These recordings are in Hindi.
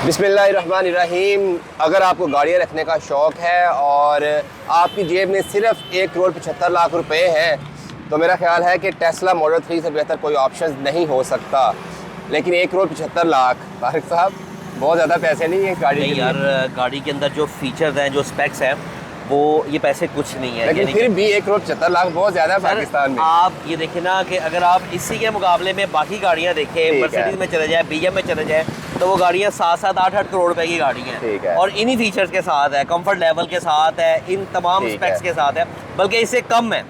बिस्मिल्लाहिर्रहमानिर्रहीम। अगर आपको गाड़ियाँ रखने का शौक़ है और आपकी जेब में सिर्फ 1,75,00,000 रुपए हैं तो मेरा ख्याल है कि टेस्ला मॉडल 3 से बेहतर कोई ऑप्शन नहीं हो सकता। लेकिन 1,75,00,000 तारिक साहब बहुत ज़्यादा पैसे नहीं है गाड़ी के लिए। यार गाड़ी के अंदर जो फीचर्स हैं, जो स्पेक्स हैं, वो ये पैसे कुछ नहीं है। लेकिन फिर भी 1,75,00,000 बहुत ज़्यादा है पाकिस्तान में। आप ये देखें ना कि अगर आप इसी के मुकाबले में बाकी गाड़ियाँ देखें, मर्सिडीज में चले जाए, BM में चले जाए, तो वो गाड़ियाँ 7-7, 8-8 करोड़ रुपए की गाड़ी हैं और इन्हीं फीचर्स के साथ है, कंफर्ट लेवल के साथ है, इन तमाम स्पेक्स के साथ है, बल्कि इससे कम है।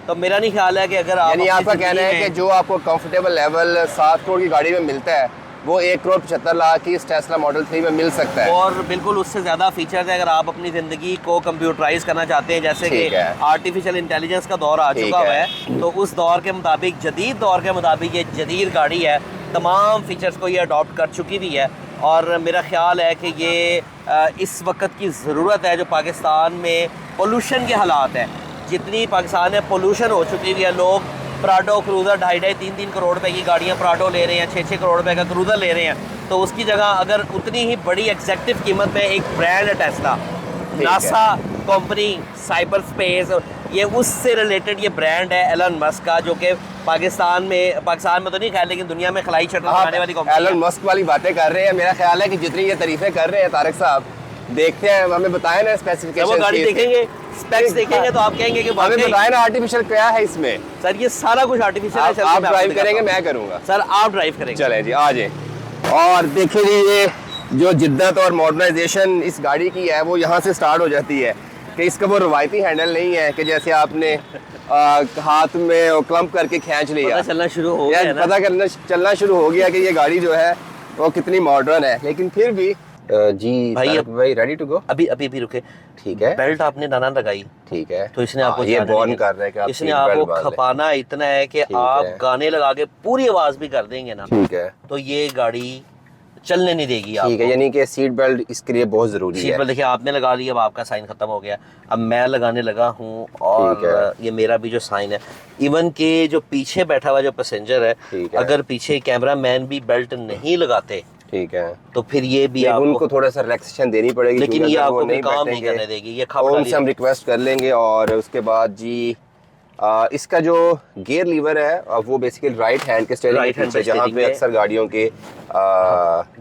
तो मेरा नहीं ख्याल है कि अगर आप, यानी आपका कहना है कि जो आपको कंफर्टेबल लेवल 7 करोड़ की गाड़ी में मिलता है वो 1,75,00,000 की इस टेस्ला मॉडल 3 में मिल सकता है, और बिल्कुल उससे ज़्यादा फीचर्स है। अगर आप अपनी ज़िंदगी को कंप्यूटराइज करना चाहते हैं, जैसे कि आर्टिफिशियल इंटेलिजेंस का दौर आ चुका हुआ है, तो उस दौर के मुताबिक, जदीद दौर के मुताबिक ये जदीद गाड़ी है, तमाम फीचर्स को ये अडॉप्ट कर चुकी भी है। और मेरा ख्याल है कि ये इस वक्त की ज़रूरत है, जो पाकिस्तान में पोल्यूशन के हालात हैं, जितनी पाकिस्तान में पोल्यूशन हो चुकी हुई है, लोग प्राडो क्रूज़र 2.5-3 करोड़ रुपए की गाड़ियाँ प्राडो ले रहे हैं, 6-6 करोड़ रुपए का क्रूज़र ले रहे हैं, तो उसकी जगह अगर उतनी ही बड़ी एग्जैक्टिव कीमत में एक ब्रांड है Tesla, NASA company, cyber space, ये उससे रिलेटेड ये ब्रांड है एलन मस्क का, जो कि पाकिस्तान में तो नहीं खैर, लेकिन दुनिया में खलाई शटल बनाने वाली कंपनी। एलन मस्क वाली बातें कर रहे हैं। मेरा ख्याल है कि जितनी ये तारीफें कर रहे हैं तारिक साहब, देखते हैं, हमें बताएं ना स्पेसिफिकेशन। वो गाड़ी देखेंगे, स्पेक्स देखेंगे, तो आप कहेंगे कि हमें बताएं ना आर्टिफिशियल क्या है इसमें। सर ये सारा कुछ आर्टिफिशियल है। आप ड्राइव करेंगे, मैं करूंगा। सर आप ड्राइव करेंगे। चलें जी, आ जाए। और देखिए जी, ये जो जिद्दत और मॉडर्नाइजेशन इस गाड़ी की है वो यहाँ से स्टार्ट हो जाती है कि इसका वो रवायती हैंडल नहीं है कि जैसे आपने हाथ में क्लम्प करके खींच लिया, पता चलना शुरू हो गया ना, पता चलना शुरू हो गया कि ये गाड़ी जो है वो कितनी मॉडर्न है। लेकिन फिर भी जी भाई रेडी टू गो। अभी रुके, ठीक है। बेल्ट आपने ना लगाई, ठीक है, तो इसने आपको ये बॉर्न कर रहा है कि आप इसने आपको खपाना इतना है कि आप गाने लगा के पूरी आवाज भी कर देंगे ना, ठीक है, तो ये गाड़ी चलने नहीं देगी आपको। ठीक है, यानी कि सीट बेल्ट इसके लिए बहुत जरूरी है। सीट बेल्ट देखिए आपने लगा ली, अब आपका साइन खत्म हो गया, अब मैं लगाने लगा हूँ और ये मेरा भी जो साइन है, इवन के जो पीछे बैठा हुआ जो पैसेंजर है, अगर पीछे कैमरा मैन भी बेल्ट नहीं लगाते, ठीक है, तो फिर ये भी उनको थोड़ा सा रिलैक्सेशन देनी पड़ेगी, लेकिन ये आपको काम नहीं करने देगी। ये उनसे हम रिक्वेस्ट कर लेंगे। और उसके बाद जी इसका जो गियर लीवर है वो बेसिकली राइट हैंड के स्टीयरिंग पे, जहाँ पे अक्सर गाड़ियों के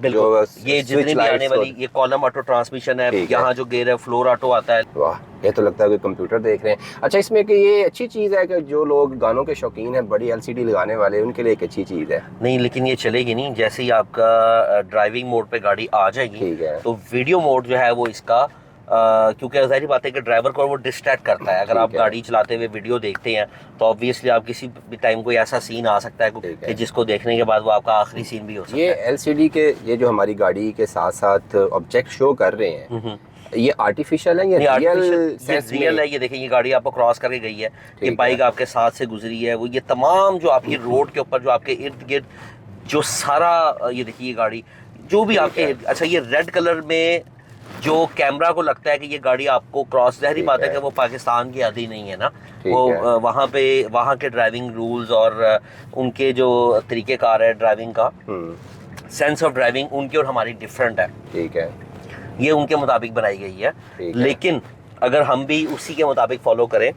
जो ये जितनी भी आने वाली ये कॉलम ऑटो ट्रांसमिशन है, यहाँ जो गियर है फ्लोर ऑटो आता है। वाह, ये तो लगता है कोई कंप्यूटर देख रहे हैं। अच्छा, इसमें कि ये अच्छी चीज़ है कि जो लोग गानों के शौकीन हैं, बड़ी LCD लगाने वाले, उनके लिए एक अच्छी चीज़ है। नहीं, लेकिन ये चलेगी नहीं। जैसे ही आपका ड्राइविंग मोड पे गाड़ी आ जाएगी, ठीक है, तो वीडियो मोड जो है वो इसका क्योंकि ज़ाहिर बात है कि ड्राइवर को वो डिस्ट्रैक्ट करता है। अगर आप गाड़ी चलाते हुए वीडियो देखते हैं तो ऑब्वियसली आप किसी भी टाइम कोई ऐसा सीन आ सकता है कि जिसको देखने के बाद वो आपका आखिरी सीन भी हो सकता है। ये LCD के ये जो हमारी गाड़ी के साथ साथ ऑब्जेक्ट शो कर रहे हैं, ये आर्टिफिशियल है या रियल है? ये देखिए, ये गाड़ी आपको क्रॉस करके गई है, ये बाइक आपके साथ से गुजरी है, वो ये तमाम जो आपकी रोड के ऊपर जो आपके इर्द गिर्द जो सारा, ये देखिए ये गाड़ी जो भी आपके, अच्छा ये रेड कलर में जो कैमरा को लगता है कि ये गाड़ी आपको क्रॉस, ज़ाहिर बात है कि वो पाकिस्तान की आदि नहीं है ना, वो वहाँ के ड्राइविंग रूल्स और उनके जो तरीक़ेकार है ड्राइविंग का, सेंस ऑफ ड्राइविंग उनकी और हमारी डिफरेंट है, ठीक है, ये उनके मुताबिक बनाई गई है। लेकिन अगर हम भी उसी के मुताबिक फॉलो करें,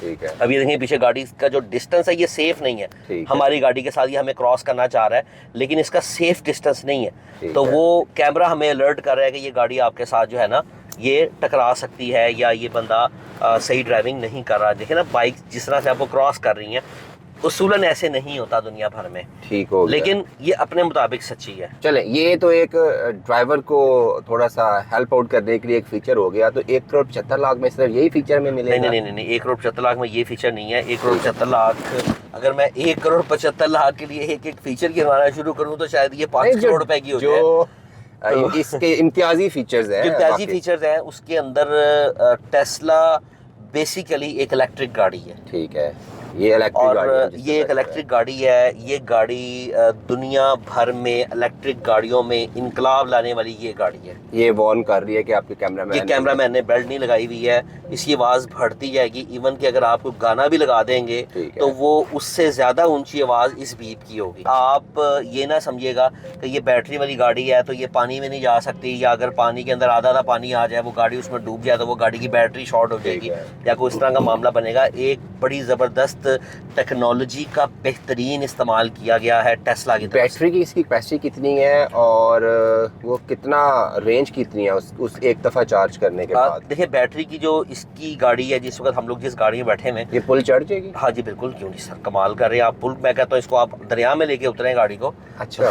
ठीक है, अब ये देखिए पीछे गाड़ी का जो डिस्टेंस है ये सेफ नहीं है, हमारी गाड़ी के साथ ये हमें क्रॉस करना चाह रहा है लेकिन इसका सेफ डिस्टेंस नहीं है, तो वो कैमरा हमें अलर्ट कर रहा है कि ये गाड़ी आपके साथ जो है ना ये टकरा सकती है, या ये बंदा सही ड्राइविंग नहीं कर रहा। देखिए ना, बाइक जिस तरह से आपको क्रॉस कर रही है, उसूलन ऐसे नहीं होता दुनिया भर में, ठीक हो, लेकिन ये अपने मुताबिक सच्ची है। चले, ये तो एक ड्राइवर को थोड़ा सा हेल्प आउट करने के लिए एक फीचर हो गया। तो 1,75,00,000 में सिर्फ यही फीचर में मिलेगा? नहीं, 1,75,00,000 में ये फीचर नहीं है। 1,75,00,000 अगर मैं 1,75,00,000 के लिए एक फीचर गिनवाना शुरू करूँ तो शायद ये 5 करोड़ रुपए की हो जाए। इसके इम्तियाजी फीचर्स हैं, इम्तियाजी फीचर्स हैं। उसके अंदर टेस्ला बेसिकली एक इलेक्ट्रिक गाड़ी है, ठीक है, ये इलेक्ट्रिक और गाड़ी है जिससे ये एक बेहतर है। इलेक्ट्रिक गाड़ी है। ये गाड़ी दुनिया भर में इलेक्ट्रिक गाड़ियों में इनकलाब लाने वाली ये गाड़ी है। ये वार्न कर रही है कि आपके कैमरामैन ये कैमरामैन ने बेल्ट नहीं लगाई हुई है, इसकी आवाज़ बढ़ती जाएगी। इवन कि अगर आप कोई गाना भी लगा देंगे ठीक है। तो वो उससे ज़्यादा ऊंची आवाज़ इस बीप की होगी। आप ये ना समझिएगा कि ये बैटरी वाली गाड़ी है तो ये पानी में नहीं जा सकती, या अगर पानी के अंदर आधा पानी आ जाए, वो गाड़ी उसमें डूब जाए तो वो गाड़ी की बैटरी शॉर्ट हो जाएगी, या कोई इस तरह का मामला बनेगा। एक बड़ी ज़बरदस्त टेक्नोलॉजी का बेहतरीन इस्तेमाल किया गया है टेस्ला की तरफ से। बैटरी की इसकी कैपेसिटी कितनी है और वो कितना रेंज कितनी है उस एक दफ़ा चार्ज करने के बाद? देखिए बैटरी की जो इसकी गाड़ी है, जिस वक्त हम लोग जिस गाड़ी में बैठे हैं, ये पुल चढ़ जाएगी? हाँ जी बिल्कुल, क्यों नहीं सर, कमाल कर रहे हैं आप। पुल मैं कहता हूँ इसको आप दरिया में लेके उतरे गाड़ी को। अच्छा।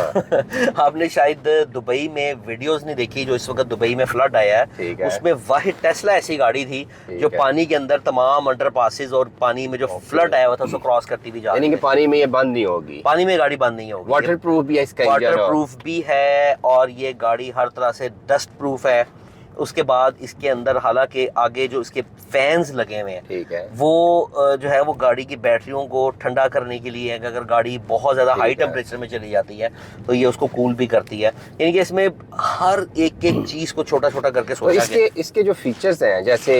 आपने शायद दुबई में वीडियोस नहीं देखी, जो इस वक्त दुबई में फ्लड आया है, उसमें वाहिद टेस्ला ऐसी गाड़ी थी जो पानी के अंदर तमाम अंडर पासेस और पानी में जो फ्लड आया हुआ था उसको क्रॉस करती हुई जा रही है। यानी कि पानी में ये बंद नहीं होगी? पानी में गाड़ी बंद नहीं होगी। वाटर प्रूफ भी है इसका इंजन? वाटर प्रूफ भी है और ये गाड़ी हर तरह से डस्ट प्रूफ है। उसके बाद इसके अंदर हालांकि आगे जो इसके फैंस लगे हुए हैं, ठीक है, वो जो है वो गाड़ी की बैटरियों को ठंडा करने के लिए है कि अगर गाड़ी बहुत ज़्यादा हाई टेम्परेचर में चली जाती है तो ये उसको कूल भी करती है। यानी कि इसमें हर एक चीज़ को छोटा छोटा करके तो सोचा गया। इसके जो फीचर्स हैं, जैसे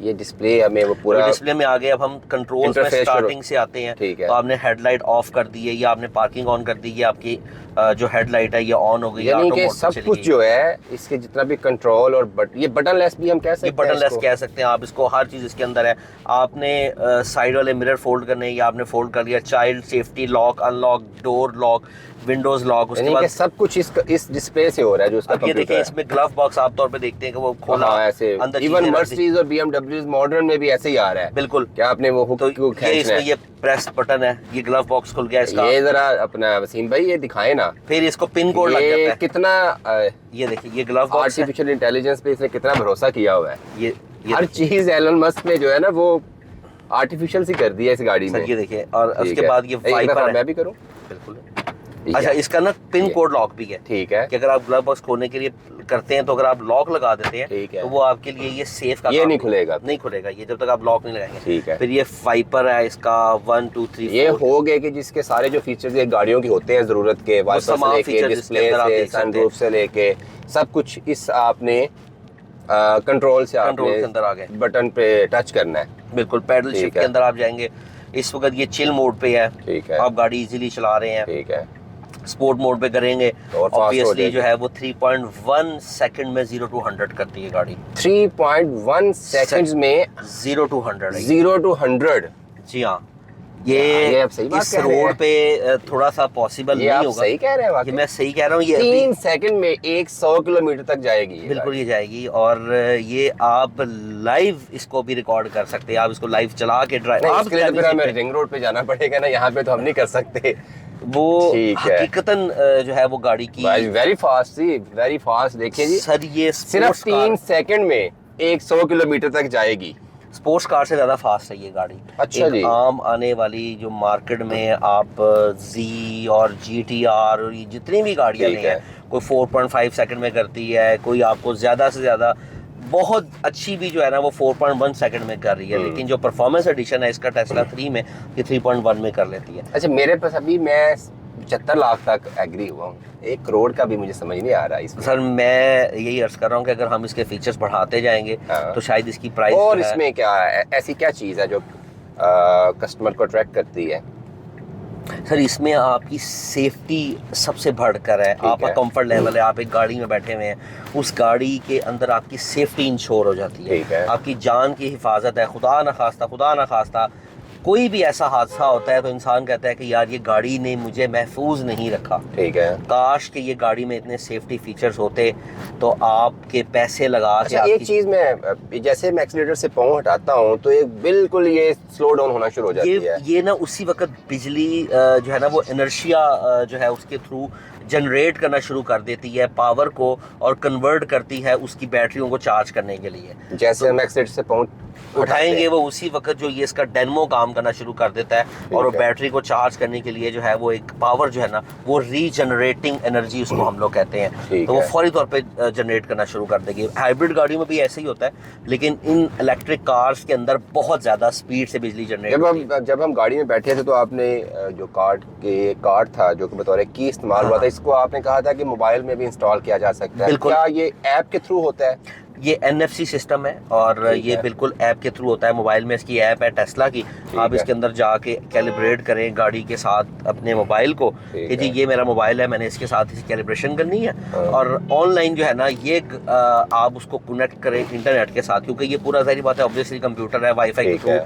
ये डिस्प्ले हमें वो पूरा डिस्प्ले में आ गए। अब हम कंट्रोल में स्टार्टिंग से आते हैं, तो आपने हेडलाइट ऑफ कर दी है या आपने पार्किंग ऑन कर दी है, आपकी जो हेडलाइट है ये ऑन हो गई। यानी कि सब कुछ जो है इसके जितना भी कंट्रोल और ये बटन लेस भी हम कह सकते हैं, बटन लेस कह सकते हैं आप इसको। हर चीज़ इसके अंदर है। आपने साइड वाले मिरर फोल्ड करने, या आपने फोल्ड कर लिया, child safety lock, unlock, door lock, Windows lock, उसके बाद सब कुछ इस डिस्प्ले से हो रहा है जो उसका कंप्यूटर है। ये देखिए इसमें ग्लव बॉक्स आप तौर पे देखते हैं कि वो खोला ऐसे, अंदर इवन मर्सिडीज और बीएमडब्ल्यूज मॉडर्न में भी ऐसे ही आ रहा है। बिल्कुल, क्या आपने वो हुक को खींचना है, इसमें ये प्रेस बटन है, ये ग्लव बॉक्स खुल गया इसका। ये जरा अपना वसीम भाई ये दिखाए ना, फिर इसको पिन कोड लग जाता है। कितना ये देखिए ये ग्लव बॉक्स, आर्टिफिशियल इंटेलिजेंस पे इसने कितना भरोसा किया हुआ है। ये हर चीज एलन मस्क ने जो है ना वो आर्टिफिशियल सी कर दी है इस गाड़ी में। ये देखिए, और उसके बाद ये वाइपर है। मैं भी करूं? बिल्कुल। अच्छा, इसका ना पिन कोड लॉक भी है। ठीक है, कि अगर आप ग्लव बॉक्स खोलने के लिए करते हैं तो अगर आप लॉक लगा देते हैं ठीक है, तो वो आपके लिए ये सेफ का ये नहीं खुलेगा, नहीं खुलेगा ये जब तक आप लॉक नहीं लगाएंगे। ठीक है। फिर ये वाइपर है इसका 1 2 3 ये हो गए कि जिसके सारे जो फीचर्स ये गाड़ियों की होते हैं जरूरत के, वाइपर से लेके डिस्प्ले से सनरूफ से लेके सब कुछ इस आपने कंट्रोल से आपने के अंदर आ गए, बटन पे टच करना है। बिल्कुल, पैडल शिफ्ट के अंदर आप जाएंगे। इस वक्त ये चिल मोड पे है, ठीक है, आप गाड़ी इजीली चला रहे हैं। ठीक है। स्पोर्ट मोड पे करेंगे और ऑब्वियसली जो है वो 3.1 सेकंड में 0 to 100 करती है गाड़ी। 3.1 सेकंड्स में 0 to 100 है। 0 to 100? जी हाँ, ये आप सही बात इस कह रहे हैं। रोड पे थोड़ा सा पॉसिबल नहीं होगा। सही कह रहे हैं, ये मैं सही कह रहा हूँ। ये 3 सेकंड में 100 किलोमीटर तक जाएगी। बिल्कुल ये जाएगी, और ये आप लाइव इसको भी रिकॉर्ड कर सकते हैं। आप इसको लाइव चला के ड्राइव, आप हमें रिंग रोड पे जाना पड़ेगा ना, यहाँ पे तो हम नहीं कर सकते। वो हकीकतन जो है वो गाड़ी की वेरी फास्ट थी, वेरी फास्ट। देखिए जी सर, ये सिर्फ 3 सेकंड में 100 किलोमीटर तक जाएगी। स्पोर्ट्स कार से ज़्यादा फास्ट है ये गाड़ी। अच्छा जी। आम आने वाली जो मार्केट में आप जी और GTR और ये जितनी भी गाड़ियाँ नहीं है, कोई 4.5 सेकंड में करती है, कोई आपको ज़्यादा से ज़्यादा बहुत अच्छी भी जो है ना वो 4.1 सेकंड में कर रही है। लेकिन जो परफॉर्मेंस एडिशन है इसका टेस्ला 3 में, ये 3.1 में कर लेती है। अच्छा, मेरे पास अभी मैं 75 लाख तक एग्री हुआ हूँ, 1 करोड़ का भी मुझे समझ नहीं आ रहा इसमें। सर मैं यही अर्ज कर रहा हूँ कि अगर हम इसके फीचर्स बढ़ाते जाएंगे तो शायद इसकी प्राइस और इसमें क्या है, ऐसी क्या चीज़ है जो कस्टमर को अट्रैक्ट करती है? सर इसमें आपकी सेफ्टी सबसे बढ़कर है। आपका कंफर्ट लेवल है, आप एक गाड़ी में बैठे हुए हैं, उस गाड़ी के अंदर आपकी सेफ्टी इंश्योर हो जाती है। आपकी जान की हिफाजत है। खुदा न खास्ता कोई भी ऐसा हादसा होता है तो इंसान कहता है कि यार ये गाड़ी ने मुझे महफूज नहीं रखा। ठीक है। काश कि ये गाड़ी में इतने सेफ्टी फीचर्स होते तो आपके पैसे लगा के। अच्छा, एक चीज़ मैं जैसे मैं एक्सीलेटर से पाँव हटाता हूँ तो एक बिल्कुल ये स्लो डाउन होना शुरू हो जाती है। ये ना उसी वक्त बिजली जो है ना वो इनर्शिया जो है उसके थ्रू जनरेट करना शुरू कर देती है पावर को, और कन्वर्ट करती है उसकी बैटरियों को चार्ज करने के लिए। जैसे हम एक्सीलेटर से पाँव उठाएंगे वो उसी वक्त जो ये इसका डायनेमो काम करना शुरू कर देता है, और वो बैटरी को चार्ज करने के लिए जो है वो एक पावर जो है ना, वो रीजनरेटिंग एनर्जी उसको हम लोग कहते हैं, तो वो फौरी तौर पे जनरेट करना शुरू कर देगी। हाइब्रिड गाड़ियों में भी ऐसे ही होता है, लेकिन इन इलेक्ट्रिक कार्स के अंदर बहुत ज़्यादा स्पीड से बिजली जनरेट। जब हम गाड़ी में बैठे थे तो आपने जो कार्ड था जो कि बतौर की इस्तेमाल हुआ था, इसको आपने कहा था कि मोबाइल में भी इंस्टॉल किया जा सकता है। क्या ये ऐप के थ्रू होता है? ये NFC सिस्टम है और ये बिल्कुल ऐप के थ्रू होता है। मोबाइल में इसकी ऐप है टेस्ला की, आप इसके अंदर जाके कैलिब्रेट करें गाड़ी के साथ अपने मोबाइल को कि जी ये मेरा मोबाइल है, मैंने इसके साथ इसकी कैलिब्रेशन करनी है, और ऑनलाइन जो है ना ये आप उसको कनेक्ट करें इंटरनेट के साथ, क्योंकि ये पूरा ज़ाहिर बात है ऑब्वियसली कंप्यूटर है, वाईफाई के थ्रू,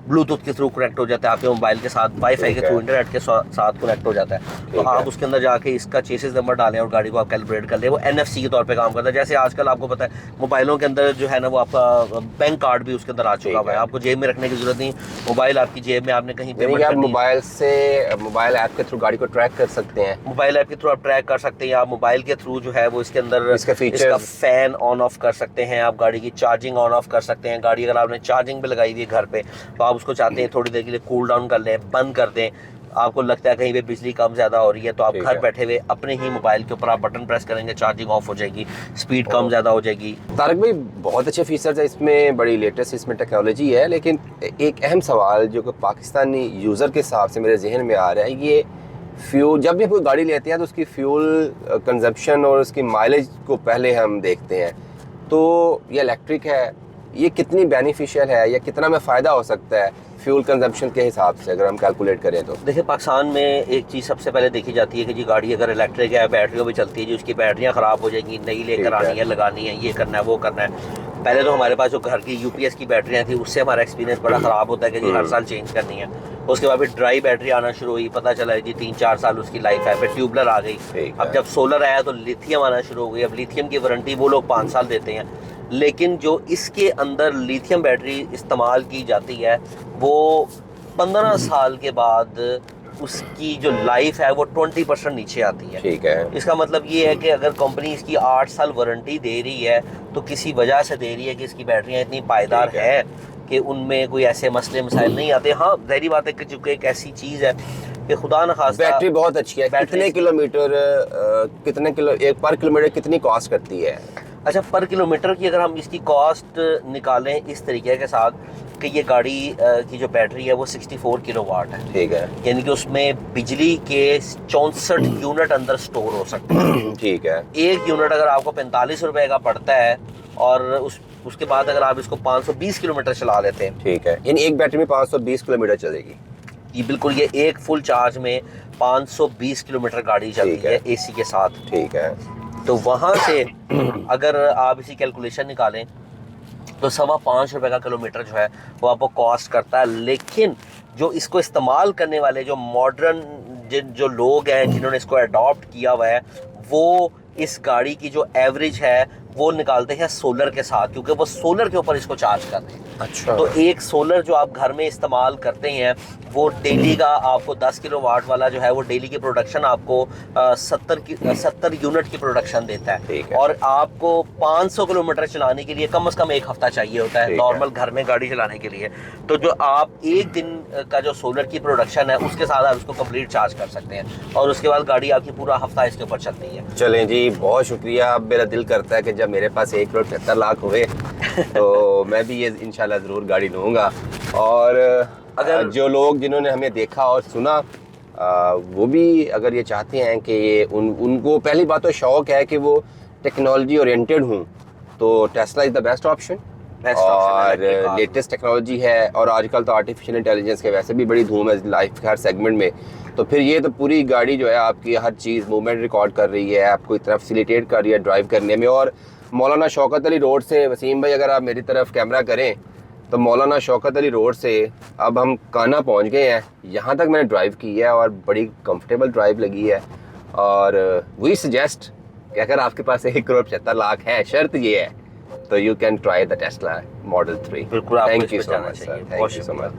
ब्लूटूथ के थ्रू कनेक्ट हो जाता है आपके मोबाइल के साथ, वाईफाई के थ्रू इंटरनेट के साथ कनेक्ट हो जाता है। तो आप उसके अंदर जाके इसका चेसिस नंबर डालें और गाड़ी को आप कैलिब्रेट कर लें। वो NFC के तौर पे काम करता है। जैसे आजकल आपको पता है मोबाइलों के अंदर जो है ना वो आपका बैंक कार्ड भी उसके अंदर आ चुका है, आपको जेब में रखने की जरूरत नहीं, मोबाइल आपकी जेब में, आपने कहीं पेमेंट आप मोबाइल से मोबाइल ऐप के थ्रू गाड़ी को ट्रैक कर सकते हैं। मोबाइल ऐप के थ्रू आप ट्रैक कर सकते हैं। आप मोबाइल के थ्रू जो है वो इसके अंदर इसका फैन ऑन ऑफ कर सकते हैं, आप गाड़ी की चार्जिंग ऑन ऑफ कर सकते हैं। गाड़ी अगर आपने चार्जिंग पे लगाई हुई है घर पे, तो आप उसको चाहते हैं थोड़ी देर के लिए कूल डाउन कर लें, बंद कर दें, आपको लगता है कहीं पे बिजली कम ज़्यादा हो रही है, तो आप घर बैठे हुए अपने ही मोबाइल के ऊपर आप बटन प्रेस करेंगे, चार्जिंग ऑफ हो जाएगी, स्पीड कम ज़्यादा हो जाएगी। तारक भाई बहुत अच्छे फीचर्स है इसमें, बड़ी लेटेस्ट इसमें टेक्नोलॉजी है, लेकिन एक अहम सवाल जो कि पाकिस्तानी यूज़र के हिसाब से मेरे जहन में आ रहा है, ये फ्यूल, जब भी कोई गाड़ी लेते हैं तो उसकी फ्यूल कंजप्शन और उसकी माइलेज को पहले हम देखते हैं। तो ये इलेक्ट्रिक है, ये कितनी बेनिफिशियल है या कितना में फ़ायदा हो सकता है फ्यूल कंजप्शन के हिसाब से अगर हम कैलकुलेट करें? तो देखिए पाकिस्तान में एक चीज़ सबसे पहले देखी जाती है कि जी गाड़ी अगर इलेक्ट्रिक है, बैटरियों भी चलती है, जी उसकी बैटरियाँ ख़राब हो जाएंगी, नई लेकर आनी है, लगानी है, ये करना है, वो करना है। पहले तो हमारे पास जो घर की UPS की बैटरियाँ थी उससे हमारा एक्सपीरियंस बड़ा ख़राब होता है कि जी हर साल चेंज करनी है। उसके बाद फिर ड्राई बैटरी आना शुरू हुई, पता चला जी 3-4 साल उसकी लाइफ है, फिर ट्यूबलर आ गई। अब जब सोलर आया तो लिथियम आना शुरू हो गई। अब लिथियम की वारंटी वो लोग 5 साल देते हैं, लेकिन जो इसके अंदर लिथियम बैटरी इस्तेमाल की जाती है वो 15 साल के बाद उसकी जो लाइफ है वो 20% नीचे आती है। ठीक है। इसका मतलब ये है कि अगर कंपनी इसकी 8 साल वारंटी दे रही है तो किसी वजह से दे रही है कि इसकी बैटरियाँ इतनी पायदार है कि उनमें कोई ऐसे मसले मसाइल नहीं आते। हाँ ज़ाहिर बात है कि चूँकि एक ऐसी चीज़ है कि खुदा न खास्ता बैटरी बहुत अच्छी है। कितने किलोमीटर एक पर किलोमीटर कितनी कॉस्ट करती है? अच्छा, पर किलोमीटर की अगर हम इसकी कॉस्ट निकालें इस तरीके के साथ कि ये गाड़ी की जो बैटरी है वो 64 किलोवाट है। ठीक है। यानी कि उसमें बिजली के 64 यूनिट अंदर स्टोर हो सकते हैं। ठीक है। एक यूनिट अगर आपको 45 रुपए का पड़ता है और उसके बाद अगर आप इसको 520 किलोमीटर चला लेते हैं। ठीक है, यानी एक बैटरी में 520 किलोमीटर चलेगी। ये बिल्कुल, ये एक फुल चार्ज में 520 किलोमीटर गाड़ी चलती है AC के साथ। ठीक है। तो वहाँ से अगर आप इसी कैलकुलेशन निकालें तो 5.25 रुपये का किलोमीटर जो है वो आपको कॉस्ट करता है। लेकिन जो इसको इस्तेमाल करने वाले जो मॉडर्न जो लोग हैं जिन्होंने इसको अडॉप्ट किया हुआ है, वो इस गाड़ी की जो एवरेज है वो निकालते हैं सोलर के साथ, क्योंकि वो सोलर के ऊपर इसको चार्ज कर रहे हैं। अच्छा। तो एक सोलर जो आप घर में इस्तेमाल करते हैं वो डेली का आपको 10 किलोवाट वाला जो है वो डेली की प्रोडक्शन आपको 70 यूनिट की प्रोडक्शन देता है। और आपको 500 किलोमीटर चलाने के लिए कम से कम एक हफ्ता चाहिए होता है नॉर्मल घर में गाड़ी चलाने के लिए। तो जो आप एक दिन का जो सोलर की प्रोडक्शन है उसके साथ आप उसको कंप्लीट चार्ज कर सकते हैं और उसके बाद गाड़ी आपकी पूरा हफ्ता इसके ऊपर चलती है। चलें जी, बहुत शुक्रिया। अब मेरा दिल करता है कि जब मेरे पास 1,75,00,000 हुए तो मैं भी ये इंशाल्लाह ज़रूर गाड़ी लूँगा। और अगर जो लोग जिन्होंने हमें देखा और सुना वो भी अगर ये चाहते हैं कि ये उनको पहली बात तो शौक़ है कि वो टेक्नोलॉजी ओरिएंटेड हूँ, तो Tesla is the best option. और लेटेस्ट टेक्नोलॉजी है और आजकल तो आर्टिफिशियल इंटेलिजेंस के वैसे भी बड़ी धूम है लाइफ के हर सेगमेंट में। तो फिर ये तो पूरी गाड़ी जो है आपकी हर चीज़ मूवमेंट रिकॉर्ड कर रही है, आपको इतना फैसिलिटेट कर रही है ड्राइव करने में। और मौलाना शौकत अली रोड से, वसीम भाई अगर आप मेरी तरफ कैमरा करें तो मौलाना शौकत अली रोड से अब हम काना पहुंच गए हैं। यहाँ तक मैंने ड्राइव की है और बड़ी कंफर्टेबल ड्राइव लगी है। और वी सजेस्ट कि अगर आपके पास 1,75,00,000 है, शर्त ये है, तो you can try the Tesla model 3। बिल्कुल, thank you so much sir, thank you so much.